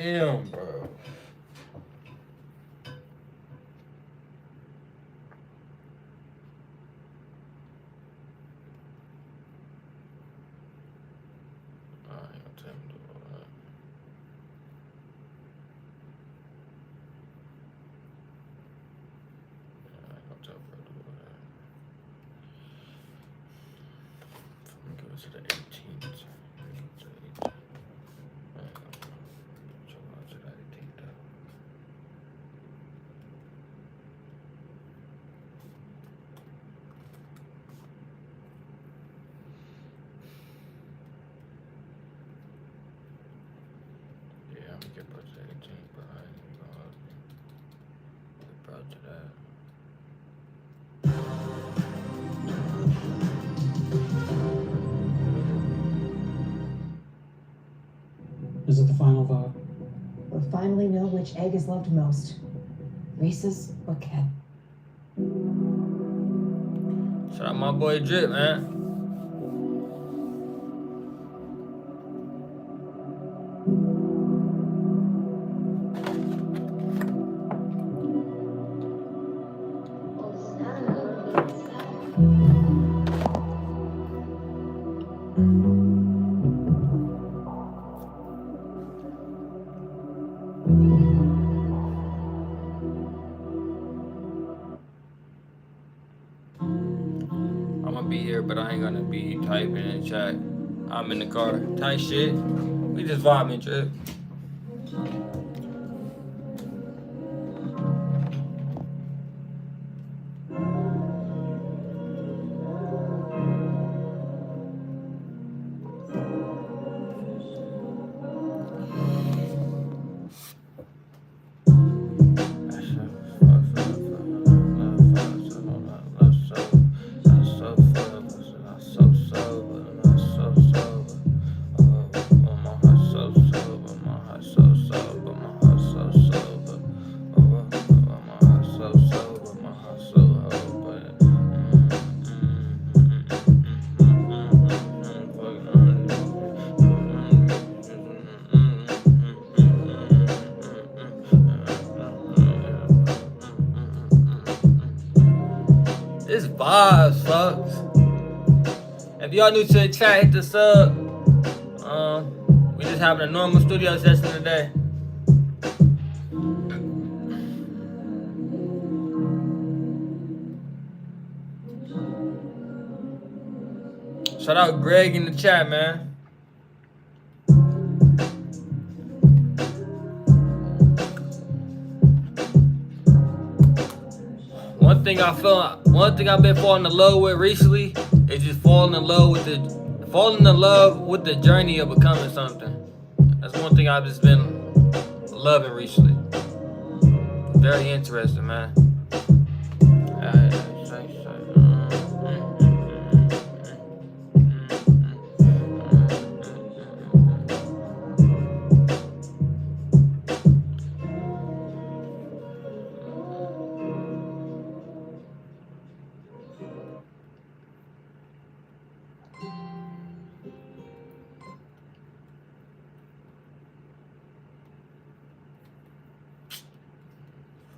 Damn, bro. I ain't gonna tell him to do all that. I ain't gonna tell her to do all that. I'm gonna give it to the 18th. Yeah, I'm gonna get brought to the 18th, but I ain't even gonna get brought to that. Is it the final vote? We'll finally know which egg is loved most. Reese's or Ket. Shout out my boy Drip, man. I'm gonna be here, but I ain't gonna be typing in chat. I'm in the car. Tight shit. We just vibing, Drip. This vibes, fucks. If y'all new to the chat, hit the sub. We just having a normal studio session today. Shout out Greg in the chat, man. One thing I've been falling in love with recently is just falling in love with the journey of becoming something. That's one thing I've just been loving recently. Very interesting, man.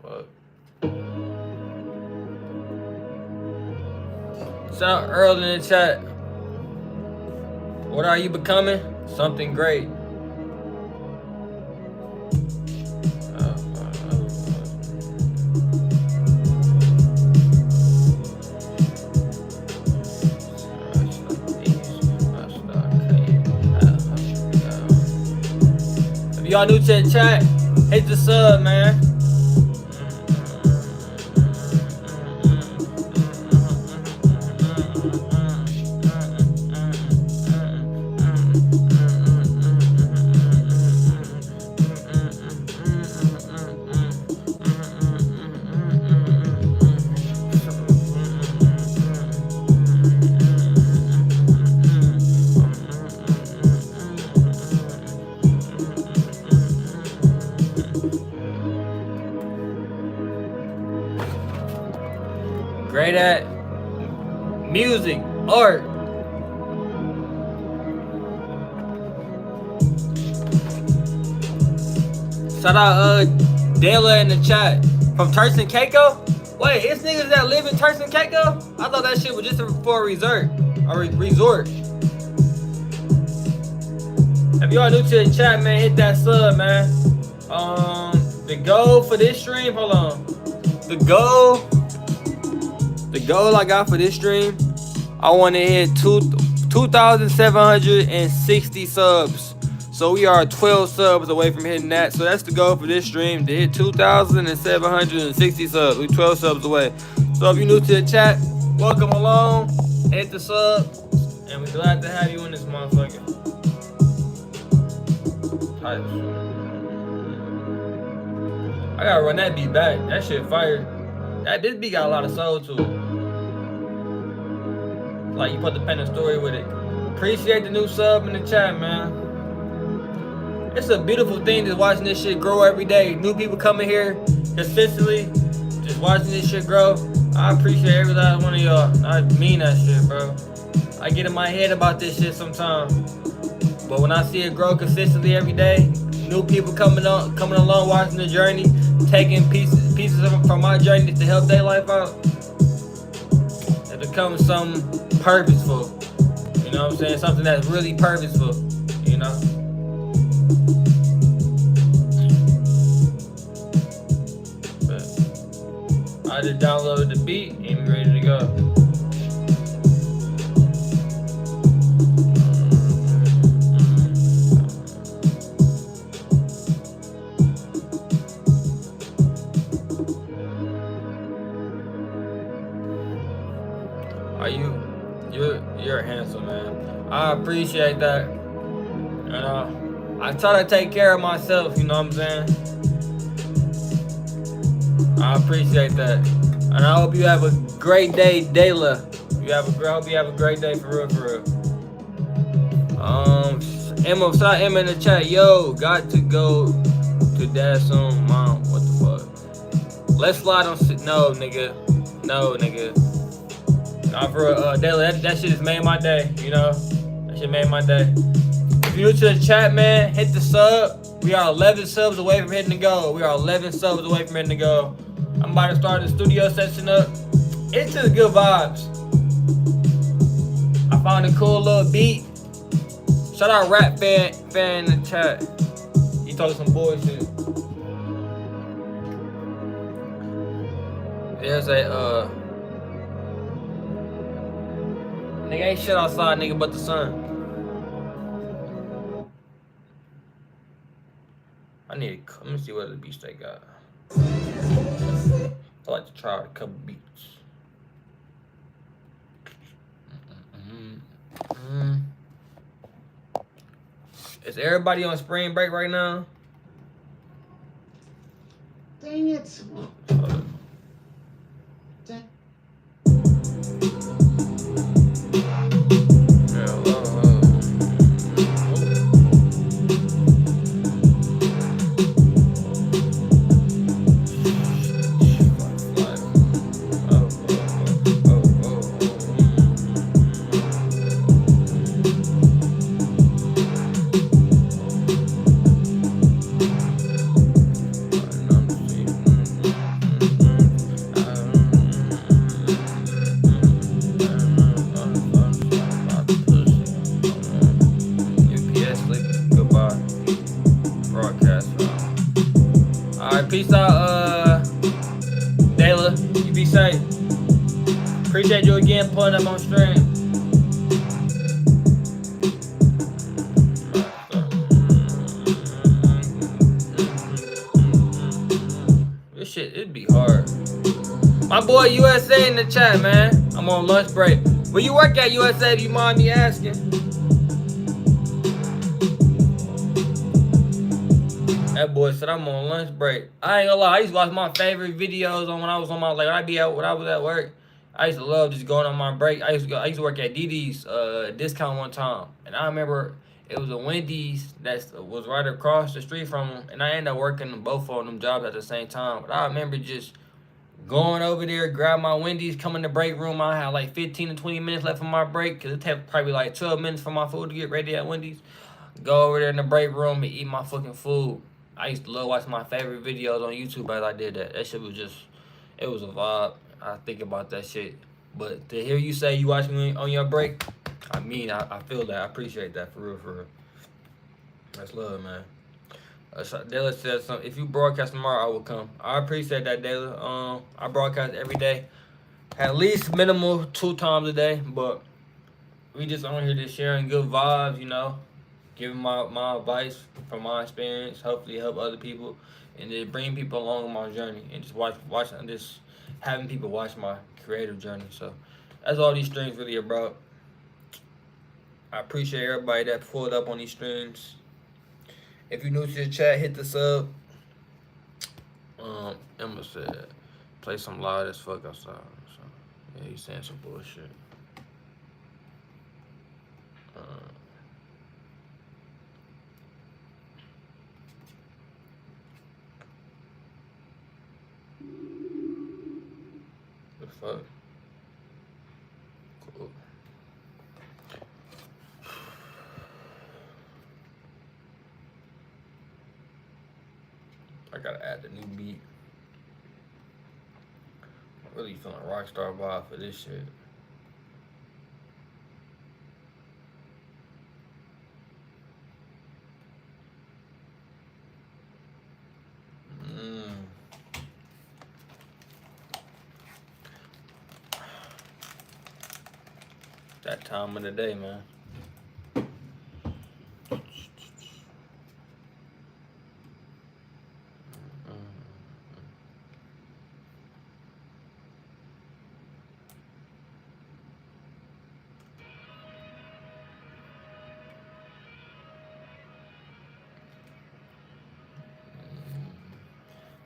Fuck. Shout out Earl in the chat. What are you becoming? Something great. If y'all new to the chat, hit the sub, man. Great at music, art. Shout out Dela in the chat. From Turks and Caicos? Wait, it's niggas that live in Turks and Caicos? I thought that shit was just for a resort. If y'all new to the chat, man, hit that sub, man. The goal for this stream, hold on. The goal I got for this stream, I want to hit 2,760 subs. So we are 12 subs away from hitting that. So that's the goal for this stream, to hit 2,760 subs. We 12 subs away. So if you're new to the chat, welcome along. Hit the sub, and we're glad to have you in this motherfucker. I gotta run that beat back. That shit fire. This beat got a lot of soul to it. Like you put the pen and story with it. Appreciate the new sub in the chat, man. It's a beautiful thing just watching this shit grow every day. New people coming here consistently, just watching this shit grow. I appreciate every last one of y'all. I mean that shit, bro. I get in my head about this shit sometimes, but when I see it grow consistently every day, new people coming along, watching the journey, taking pieces from my journey to help their life out, it becomes something purposeful. You know what I'm saying? Something that's really purposeful. You know. I just downloaded the beat and we ready to go. You're handsome, man. I appreciate that. You know, I try to take care of myself, you know what I'm saying? I appreciate that. And I hope you have a great day, Dela. I hope you have a great day, for real, for real. Emma, shout Emma in the chat. Yo, got to go to dad soon, mom. What the fuck? Let's slide on. No, nigga. No, nigga. Nah, for real, Dela, that shit just made my day, you know? That shit made my day. If you're new to the chat, man, hit the sub. We are 11 subs away from hitting the goal. We are 11 subs away from hitting the goal. I'm about to start the studio session up. It's just good vibes. I found a cool little beat. Shout out Rap fan in the chat. He talking some bullshit. There's a nigga ain't shit outside, nigga, but the sun. Let me see what other beats they got. I like to try out a couple beats. Is everybody on spring break right now? Dang it. Peace out, Dela. You be safe. Appreciate you again pulling up on stream. This shit, it'd be hard. My boy USA in the chat, man. I'm on lunch break. Where you work at, USA, if you mind me asking? That boy said I'm on lunch break. I ain't gonna lie, I used to watch my favorite videos on when I was on my, like, when I was at work. I used to love just going on my break. I used to work at DD's discount one time, and I remember it was a Wendy's that was right across the street from them, and I ended up working both of them jobs at the same time. But I remember just going over there, grab my Wendy's, come in the break room. I had like 15 to 20 minutes left on my break, because it took probably like 12 minutes for my food to get ready at Wendy's. Go over there in the break room and eat my fucking food. I used to love watching my favorite videos on YouTube as I did that. That shit was just, it was a vibe. I think about that shit. But to hear you say you watch me on your break, I mean, I feel that. I appreciate that for real, for real. That's love, man. Dayla said something. If you broadcast tomorrow, I will come. I appreciate that, Dayla. I broadcast every day, at least minimal 2 times a day. But we just on here just sharing good vibes, you know, giving my advice from my experience. Hopefully, help other people, and then bring people along on my journey, and just watching just having people watch my creative journey. So that's all these streams really about. I appreciate everybody that pulled up on these streams. If you're new to the chat, hit the sub. Emma said, play some loud as fuck outside. So, yeah, he's saying some bullshit. The fuck? Cool. I gotta add the new beat. I'm really feeling rockstar vibe for this shit. That time of the day, man.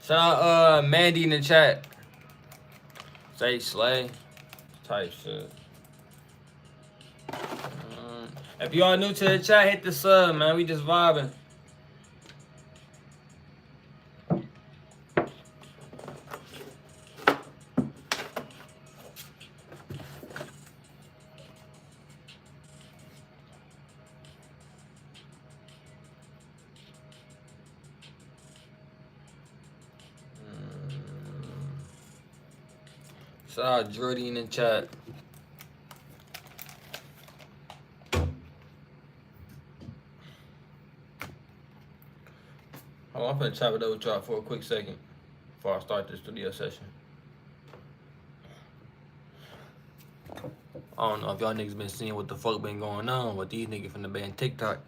Shout out Mandy in the chat. Say Slay. Type shit. If y'all new to the chat, hit the sub, man. We just vibing. Shout out Jordy in the chat. Oh, I'm finna chop it up with y'all for a quick second before I start this studio session. I don't know if y'all niggas been seeing what the fuck been going on with these niggas from the band TikTok.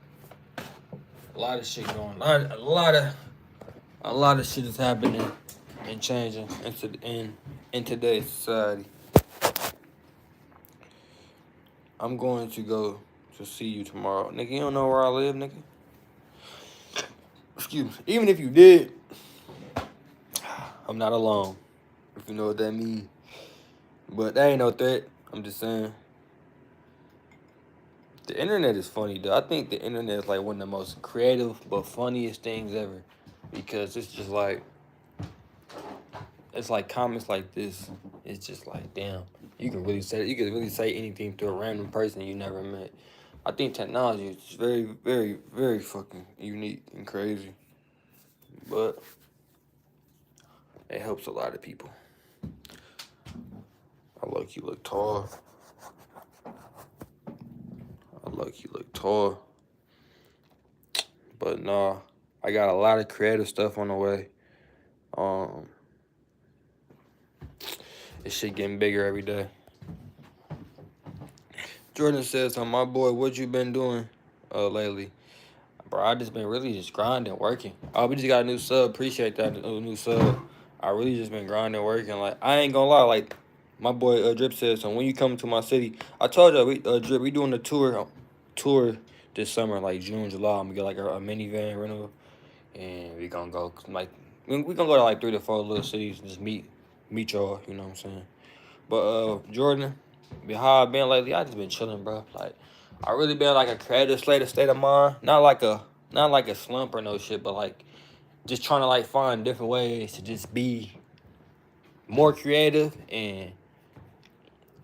A lot of shit going on. A lot of shit is happening and changing in today's society. I'm going to go to see you tomorrow. Nigga, you don't know where I live, nigga? Excuse me. Even if you did, I'm not alone. If you know what that means. But that ain't no threat. I'm just saying. The internet is funny, though. I think the internet is like one of the most creative but funniest things ever. Because it's just like, it's like comments like this. It's just like, damn. You can really say anything to a random person you never met. I think technology is very, very, very fucking unique and crazy. But it helps a lot of people. I look, you look tall. But nah, I got a lot of creative stuff on the way. This shit getting bigger every day. Jordan says, my boy, what you been doing lately? Bro, I just been really just grinding, working. Oh, we just got a new sub. Appreciate that new sub. I really just been grinding, working. Like, I ain't gonna lie. Like, my boy Drip says, so when you come to my city, I told you, Drip, we doing a tour this summer, like June, July. I'm gonna get like a minivan rental, and we gonna go like we gonna go to like 3 to 4 little cities and just meet y'all. You know what I'm saying? But Jordan, how I been lately? I just been chilling, bro. Like, I really been like a creative state of mind. Not like a slump or no shit, but like just trying to like find different ways to just be more creative and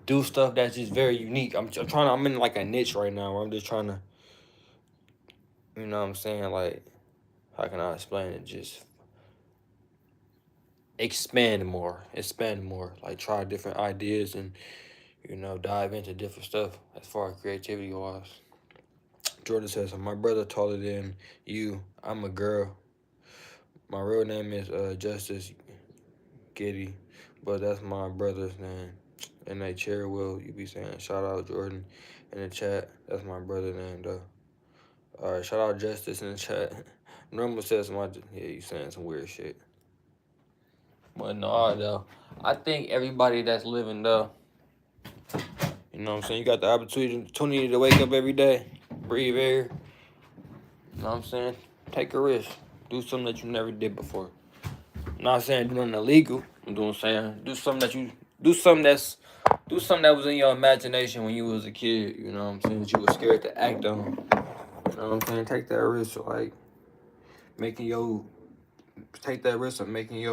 do stuff that's just very unique. I'm in like a niche right now where I'm just trying to, you know what I'm saying, like how can I explain it? Just expand more. Like try different ideas and dive into different stuff as far as creativity wise. Jordan says, "My brother taller than you. I'm a girl. My real name is Justice Giddy, but that's my brother's name." And they chair will you be saying shout out Jordan in the chat. That's my brother name though. Alright, shout out Justice in the chat. Normal says you saying some weird shit. But no though. I think everybody that's living though, you know what I'm saying, you got the opportunity to wake up every day, breathe air, you know what I'm saying? Take a risk. Do something that you never did before. I'm not saying do nothing illegal. I'm saying do something that was in your imagination when you was a kid, you know what I'm saying, that you was scared to act on. You know what I'm saying? Take that risk of like making your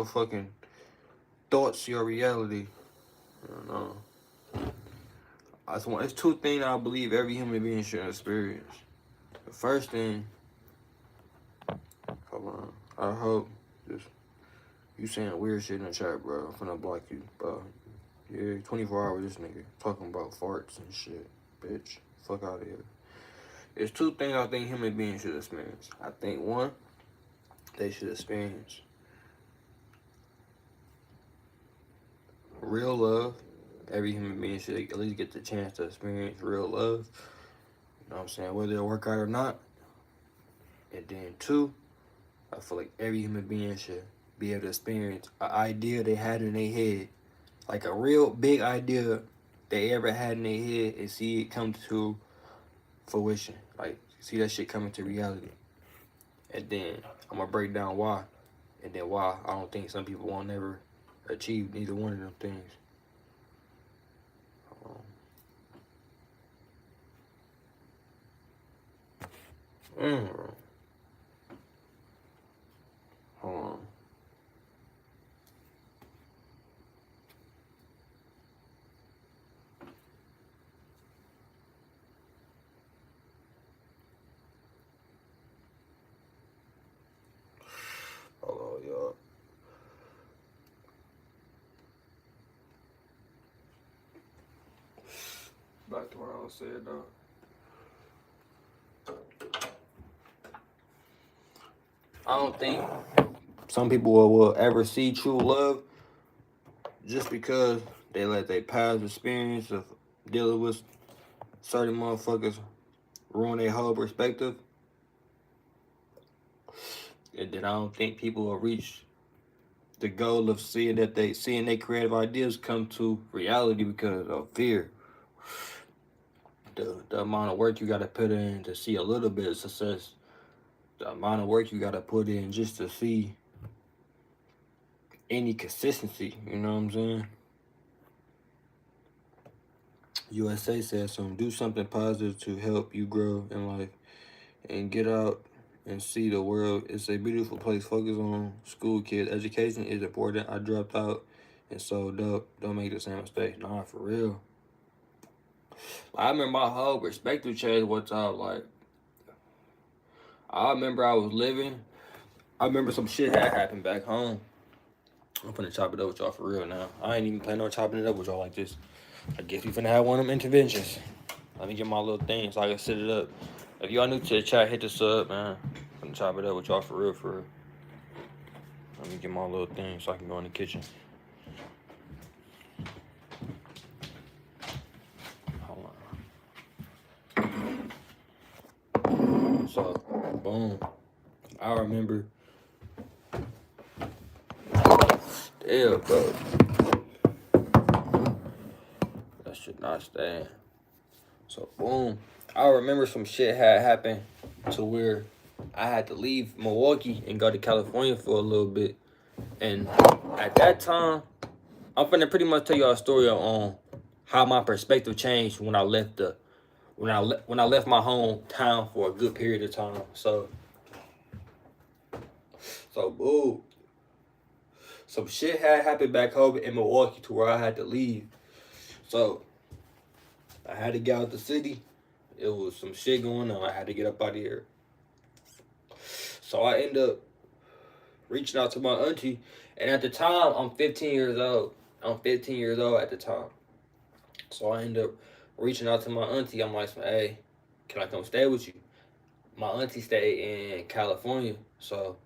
fucking thoughts your reality. I don't know. It's two things I believe every human being should experience. The first thing, hold on, I hope this. You saying weird shit in the chat, bro. I'm finna block you, bro. Yeah, 24 hours, this nigga talking about farts and shit, bitch. Fuck out of here. There's two things I think human beings should experience. I think one, they should experience real love. Every human being should at least get the chance to experience real love. You know what I'm saying? Whether it work out or not. And then two, I feel like every human being should be able to experience an idea they had in their head. Like a real big idea they ever had in their head and see it come to fruition. Like, see that shit coming to reality. And then I'm going to break down why. And then why I don't think some people won't never achieve neither one of them things. Hold on. Hold on, y'all. Back to what I was saying, though. I don't think some people will ever see true love just because they let their past experience of dealing with certain motherfuckers ruin their whole perspective. And then I don't think people will reach the goal of seeing their creative ideas come to reality because of fear. The amount of work you gotta put in to see a little bit of success. The amount of work you gotta put in just to see any consistency, you know what I'm saying? USA says do something positive to help you grow in life and get out and see the world. It's a beautiful place. Focus on school kids. Education is important. I dropped out and so dope. Don't make the same mistake. Nah, for real. I remember my whole perspective changed one time. Like, I remember I remember some shit had happened back home. I'm finna chop it up with y'all for real now. I ain't even planning on chopping it up with y'all like this. I guess we finna have one of them interventions. Let me get my little thing so I can set it up. If y'all new to the chat, hit the sub, man. I'm gonna chop it up with y'all for real, for real. Let me get my little thing so I can go in the kitchen. Hold on. So, boom. I remember. Damn, bro. That should not stand. So, boom. I remember some shit had happened to where I had to leave Milwaukee and go to California for a little bit. And at that time, I'm finna pretty much tell y'all a story on how my perspective changed when I left when I left my hometown for a good period of time. So boo. Some shit had happened back home in Milwaukee to where I had to leave. So I had to get out the city. It was some shit going on. I had to get up out of here. So I end up reaching out to my auntie, and at the time I'm 15 years old. I'm 15 years old at the time. So I end up reaching out to my auntie. I'm like, hey, can I come stay with you? My auntie stayed in California, so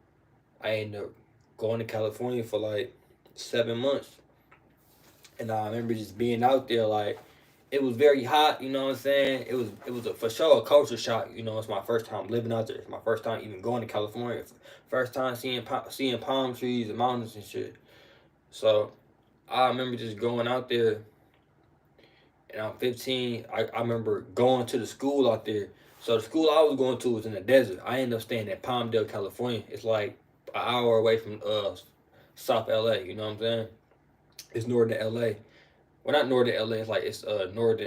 I ended up going to California for like 7 months. And I remember just being out there, like it was very hot. You know what I'm saying? It was for sure a culture shock. You know, it's my first time living out there. It's my first time even going to California. First time seeing palm trees and mountains and shit. So I remember just going out there, and I'm 15. I remember going to the school out there. So the school I was going to was in the desert. I ended up staying in Palmdale, California. It's like an hour away from South LA. You know what I'm saying? It's northern LA. Well, not northern LA. It's like it's North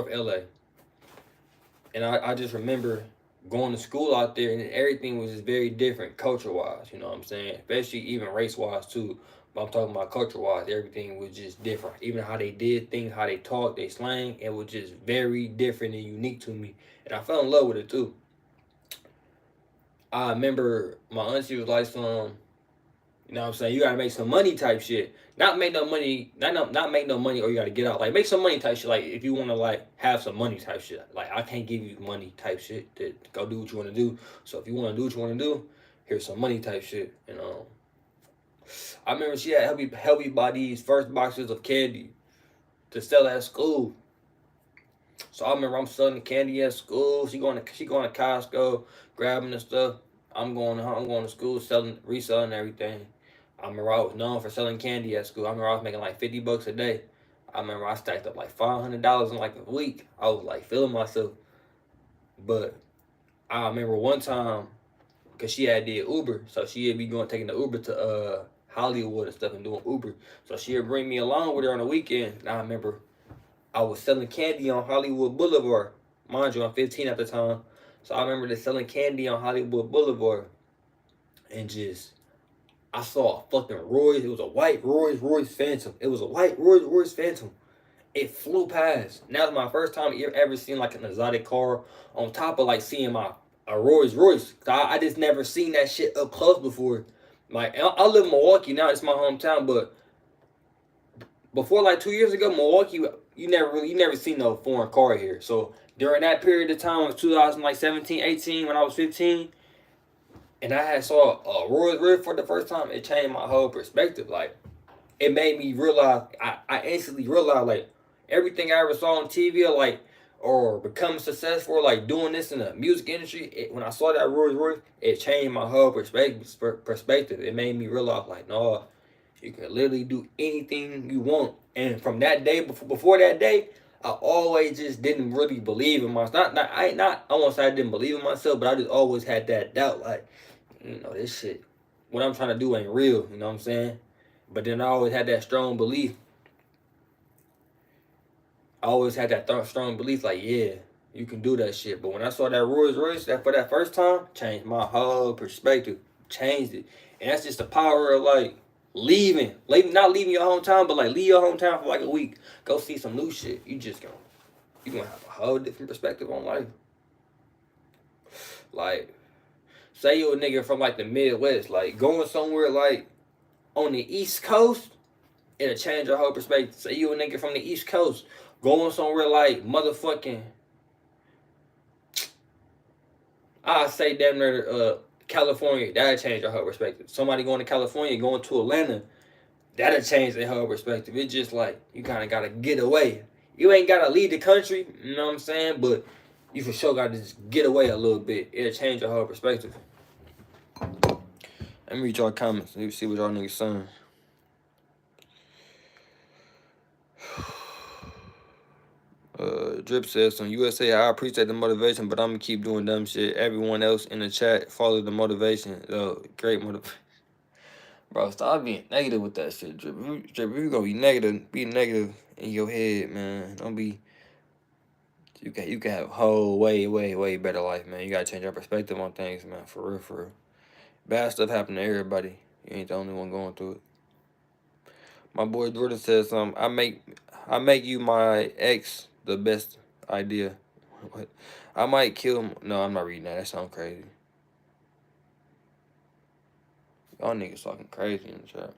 LA. And I just remember going to school out there, and everything was just very different culture wise. You know what I'm saying? Especially even race wise too. But I'm talking about culture wise, everything was just different. Even how they did things, how they talked, they slang, it was just very different and unique to me. And I fell in love with it too. I remember my auntie was like you know what I'm saying, you gotta make some money type shit. Not make no money, not make no money or you gotta get out. Like make some money type shit. Like if you wanna like have some money type shit. Like I can't give you money type shit to go do what you wanna do. So if you wanna do what you wanna do, here's some money type shit. You know. I remember she had help me buy these first boxes of candy to sell at school. So I remember I'm selling the candy at school. She going to Costco, grabbing the stuff. I'm going to school selling, reselling everything. I remember I was known for selling candy at school. I remember I was making like $50 a day. I remember I stacked up like $500 in like a week. I was like feeling myself. But I remember one time, cause she had did Uber, so she'd be going taking the Uber to Hollywood and stuff and doing Uber. So she'd bring me along with her on the weekend. And I remember I was selling candy on Hollywood Boulevard. Mind you, I'm 15 at the time. So I remember just selling candy on Hollywood Boulevard. And just, I saw a fucking Royce. It was a white Royce Phantom. It was a white Royce Phantom. It flew past. And that was my first time ever seen like an exotic car on top of like seeing a Rolls Royce. I just never seen that shit up close before. Like I live in Milwaukee now, it's my hometown, but before like 2 years ago, Milwaukee, you never seen no foreign car here. So during that period of time of 2017, 18, when I was 15, and I had saw a Rolls Royce for the first time, it changed my whole perspective. Like it made me realize, I instantly realized like everything I ever saw on TV or become successful, like doing this in the music industry, when I saw that Rolls Royce, it changed my whole perspective. It made me realize, like, no, you can literally do anything you want. And from that day, before that day, I always just didn't really believe in myself. I won't say I didn't believe in myself, but I just always had that doubt, like, this shit, what I'm trying to do ain't real. You know what I'm saying? But then I always had that strong belief. I always had that strong belief, like, yeah, you can do that shit. But when I saw that Rolls Royce, that for that first time, changed my whole perspective, changed it. And that's just the power of like not leaving your hometown, but like leave your hometown for like a week, go see some new shit. You gonna have a whole different perspective on life. Like, say you a nigga from like the Midwest, like going somewhere like on the East Coast, it'll change your whole perspective. Say you a nigga from the East Coast, going somewhere like motherfucking, I say damn near California, that'll change your whole perspective. Somebody going to California, going to Atlanta, that'll change their whole perspective. It's just like you kind of gotta get away. You ain't gotta leave the country, you know what I'm saying? But you for sure gotta just get away a little bit. It'll change your whole perspective. Let me read y'all comments. Let me see what y'all niggas saying. Drip says on USA, I appreciate the motivation, but I'm gonna keep doing dumb shit. Everyone else in the chat, follow the motivation. Great motivation. Bro, stop being negative with that shit, Drip. If you gonna be negative in your head, man. Don't be. You can have a whole way better life, man. You gotta change your perspective on things, man. For real. Bad stuff happen to everybody. You ain't the only one going through it. My boy Jordan says I make you my ex the best idea. What? I might kill him. No, I'm not reading that. That sounds crazy. Y'all niggas talking crazy in the chat.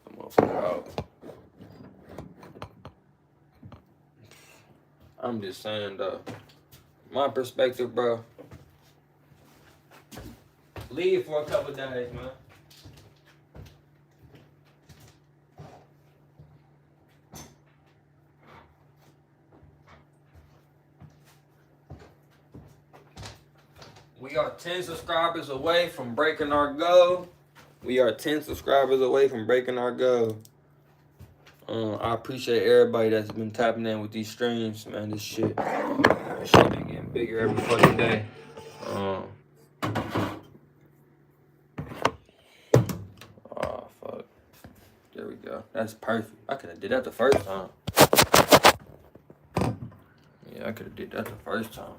That motherfucker out. I'm just saying, though. My perspective, bro. Leave for a couple days, man. We are 10 subscribers away from breaking our goal. We are 10 subscribers away from breaking our goal. I appreciate everybody that's been tapping in with these streams, man. This shit been getting bigger every fucking day. Oh, fuck. There we go. That's perfect. I could have did that the first time. Yeah, I could have did that the first time.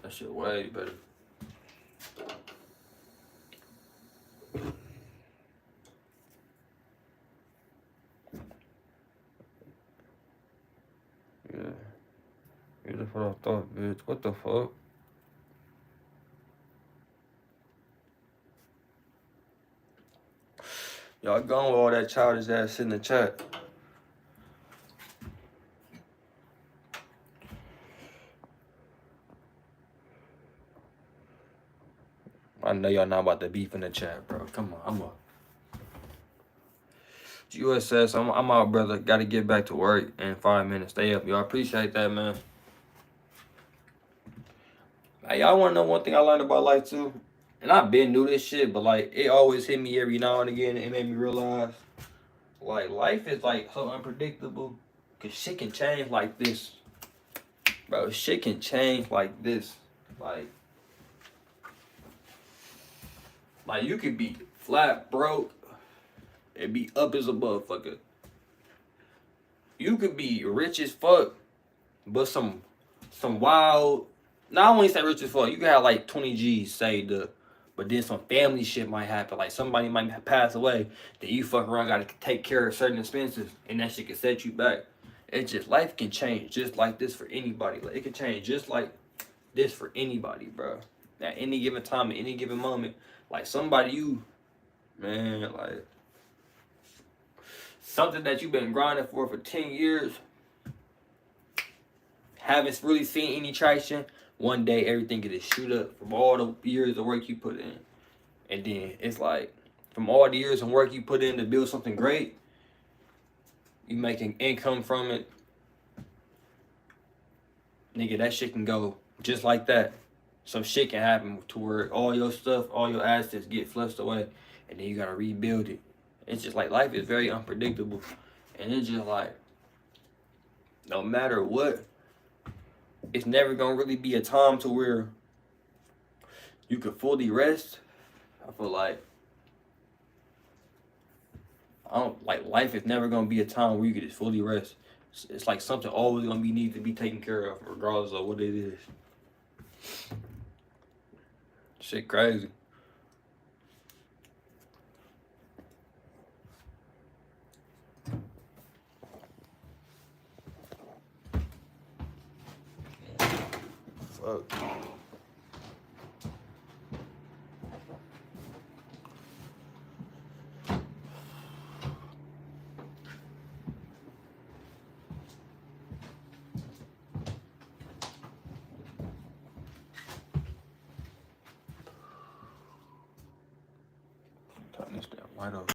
That shit way better. Yeah, that's what I thought, bitch. What the fuck? Y'all gone with all that childish ass in the chat. I know y'all not about to beef in the chat, bro. Come on, I'm up. USS, I'm out, brother. Gotta get back to work in 5 minutes. Stay up, y'all. Appreciate that, man. Hey, y'all wanna know one thing I learned about life too? And I've been knew this shit, but like it always hit me every now and again. It made me realize like life is like so unpredictable. Cause shit can change like this. Bro, shit can change like this. Like you could be flat broke and be up as a motherfucker. You could be rich as fuck, but some wild. Not I won't say rich as fuck. You can have like 20 G's saved up, but then some family shit might happen. Like somebody might pass away, then you fuck around gotta take care of certain expenses, and that shit can set you back. It's just life can change just like this for anybody. Like it can change just like this for anybody, bro. At any given time, at any given moment, like somebody like something that you've been grinding for 10 years, haven't really seen any traction. One day everything can just shoot up from all the years of work you put in. And then it's like from all the years of work you put in to build something great, you making income from it. Nigga, that shit can go just like that. Some shit can happen to where all your stuff, all your assets get flushed away, and then you gotta rebuild it. It's just like life is very unpredictable. And it's just like, no matter what, it's never gonna really be a time to where you could fully rest. I feel like life is never gonna be a time where you could just fully rest. It's like something always gonna need to be taken care of, regardless of what it is. Shit crazy. Fuck. Turn this damn light off.